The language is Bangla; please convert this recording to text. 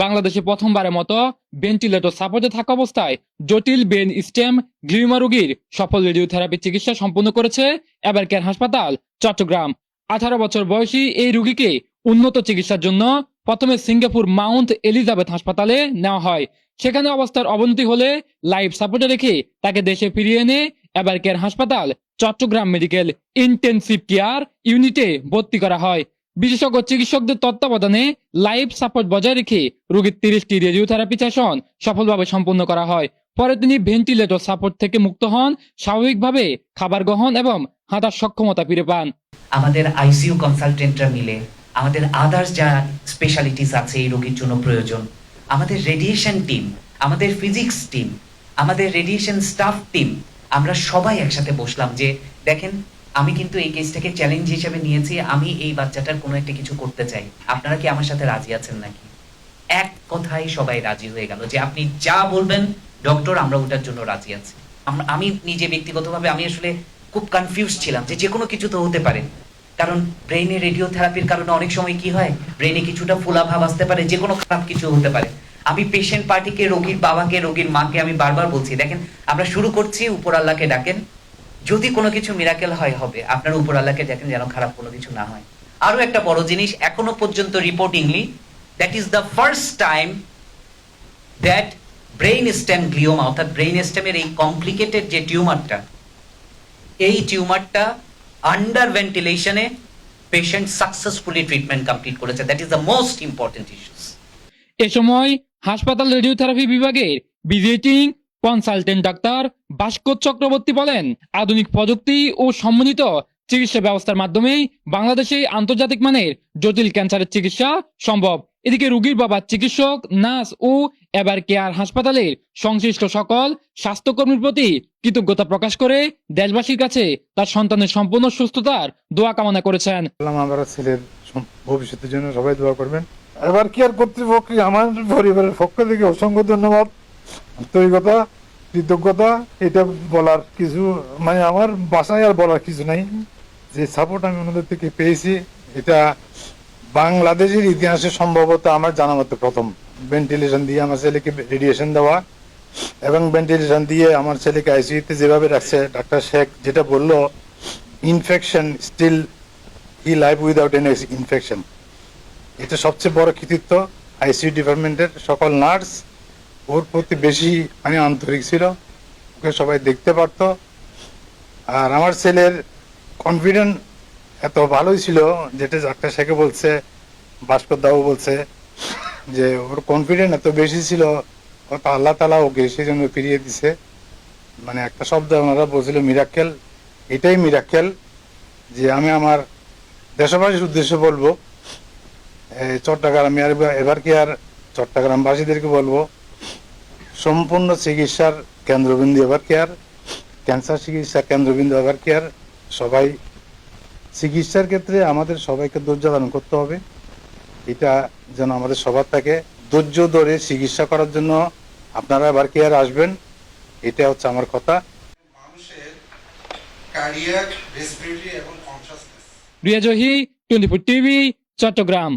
বাংলাদেশে প্রথমবারের মতো ভেন্টিলেটর সাপোর্টে থাকা অবস্থায় জটিল ব্রেন স্টেম গ্লিওমা রোগীর সফল রেডিওথেরাপি চিকিৎসা সম্পন্ন করেছে এভারকেয়ার হাসপাতাল চট্টগ্রাম। 18 বছর বয়সী এই রোগীকে উন্নত চিকিৎসার জন্য প্রথমে সিঙ্গাপুর মাউন্ট এলিজাবেথ হাসপাতালে নেওয়া হয়। সেখানে অবস্থার অবনতি হলে লাইফ সাপোর্টে রেখে তাকে দেশে ফিরিয়ে এনে এভারকেয়ার হাসপাতাল চট্টগ্রাম মেডিকেল ইন্টেনসিভ কেয়ার ইউনিটে ভর্তি করা হয়। বিশেষজ্ঞ চিকিৎসকদের তত্ত্বাবধানে লাইফ সাপোর্ট বজায় রেখে রোগীর 30টি রেডিওথেরাপি সেশন সফলভাবে সম্পন্ন করা হয়। পরে তিনি ভেন্টিলেটর সাপোর্ট থেকে মুক্ত হন, স্বাভাবিকভাবে খাবার গ্রহণ এবং হাঁটার সক্ষমতা ফিরে পান। আমাদের আইসিইউ কনসালটেন্টরা মিলে আমাদের আদার্স যা স্পেশালিটিস আছে এই রোগীর জন্য প্রয়োজন, আমাদের রেডিয়েশন টিম, আমাদের ফিজিক্স টিম, আমাদের রেডিয়েশন স্টাফ টিম, আমরা সবাই একসাথে বসলাম যে দেখেন আমি কিন্তু এই কেসটাকে চ্যালেঞ্জ হিসেবে নিয়েছি, আমি এই বাচ্চাটার কোনো একটা কিছু করতে চাই, আপনারা কি আমার সাথে রাজি আছেন নাকি? এক কথায় সবাই রাজি হয়ে গেল যে আপনি যা বলবেন ডক্টর আমরা ওটার জন্য রাজি আছি। আমি নিজে ব্যক্তিগতভাবে আমি আসলে খুব কনফিউজ ছিলাম যে কোনো কিছু তো হতে পারে, কারণ ব্রেইনে রেডিওথেরাপির কারণে অনেক সময় কি হয় ব্রেইনে কিছুটা ফোলাভাব আসতে পারে, যে কোনো খারাপ কিছু হতে পারে। আমি পেশেন্ট পার্টিকে, রোগীর বাবাকে, রোগীর মাকে আমি বারবার বলছি দেখেন আমরা শুরু করছি, উপর আল্লাহকে ডাকেন, যদি কোনো কিছু মিরাকেল হয় হবে, আপনারা উপর আল্লাহকে দেখেন যেন খারাপ কোনো কিছু না হয়। আরো একটা বড় জিনিস, এখনো পর্যন্ত reportingly that is the first time that brain stem glioma অর্থাৎ ব্রেইন স্টেমের এই কমপ্লিকেটেড যে টিউমারটা, এই টিউমারটা আন্ডার ভেন্টিলেশনে পেশেন্ট সাকসেসফুলি ট্রিটমেন্ট কমপ্লিট করেছে। That is the most important issues. এ সময় হাসপাতাল রেডিওথেরাপি বিভাগের ভিজিটিং কনসালটেন্ট ডাক্তার ভাস্কর চক্রবর্তী বলেন, আধুনিক প্রযুক্তি ও সমন্বিত চিকিৎসা ব্যবস্থার মাধ্যমেই বাংলাদেশে আন্তর্জাতিক মানের জটিল ক্যান্সারের চিকিৎসা সম্ভব। এদিকে রোগীর বাবা, চিকিৎসক, নার্স ও এভারকেয়ার হাসপাতালের সংশ্লিষ্ট সকল স্বাস্থ্যকর্মীর প্রতি কৃতজ্ঞতা প্রকাশ করে দেশবাসীর কাছে তার সন্তানের সম্পূর্ণ সুস্থতার দোয়া কামনা করেছেন। আমার ছেলের ভবিষ্যতের জন্য সবাই দোয়া করবেন। এভারকেয়ার কর্তৃপক্ষকে আমার পরিবারের পক্ষ থেকে অসংখ্য ধন্যবাদ, আন্তরিকতা, কৃতজ্ঞতা। এটা বলার কিছু মানে আমার বাসায় আর বলার কিছু নাই। যে সাপোর্ট আমি ওনাদের থেকে পেয়েছি এটা বাংলাদেশের ইতিহাসে সম্ভবত আমার জানা মতো প্রথম। ভেন্টিলেশন দিয়ে আমার ছেলেকে রেডিয়েশন দেওয়া এবং ভেন্টিলেশন দিয়ে আমার ছেলেকে আইসিইউতে যেভাবে রাখছে ডাক্তার শেখ যেটা বললো, infection still he live without any infection, এটা সবচেয়ে বড় কৃতিত্ব। আইসিইউ ডিপার্টমেন্টের সকল নার্স ওর প্রতি বেশি মানে আন্তরিক ছিল, ওকে সবাই দেখতে পারতো। আর আমার ছেলের কনফিডেন্ট এত ভালোই ছিল, যেটা ডাক্তার শেখে বলছে, ভাস্কর দাও বলছে যে ওর কনফিডেন্ট এত বেশি ছিল, আল্লাহ তালা ওকে সেই জন্য ফিরিয়ে দিছে। মানে একটা শব্দ ওনারা বলছিল মিরাক্কেল, এটাই মিরাক্কেল। যে আমি আমার দেশবাসীর উদ্দেশ্যে বলবো, চট্টগ্রাম এভারকেয়ার চট্টগ্রামবাসীদেরকে বলবো, সম্পূর্ণ চিকিৎসার কেন্দ্রবিন্দু এভারকেয়ার, ক্যান্সার চিকিৎসার কেন্দ্রবিন্দু এভারকেয়ার। সবাই চিকিৎসার ক্ষেত্রে আমাদের সবাইকে ধৈর্য ধারণ করতে হবে, এটা যেন আমাদের সবার থাকে। ধৈর্য ধরে চিকিৎসা করার জন্য আপনারা এভারকেয়ার আসবেন, এটা হচ্ছে আমার কথা। মানুষের কার্ডিয়াক, রেসপিরেটরি এবং কনশাসনেস। রিয়া জহি, 24 টিভি, চট্টগ্রাম।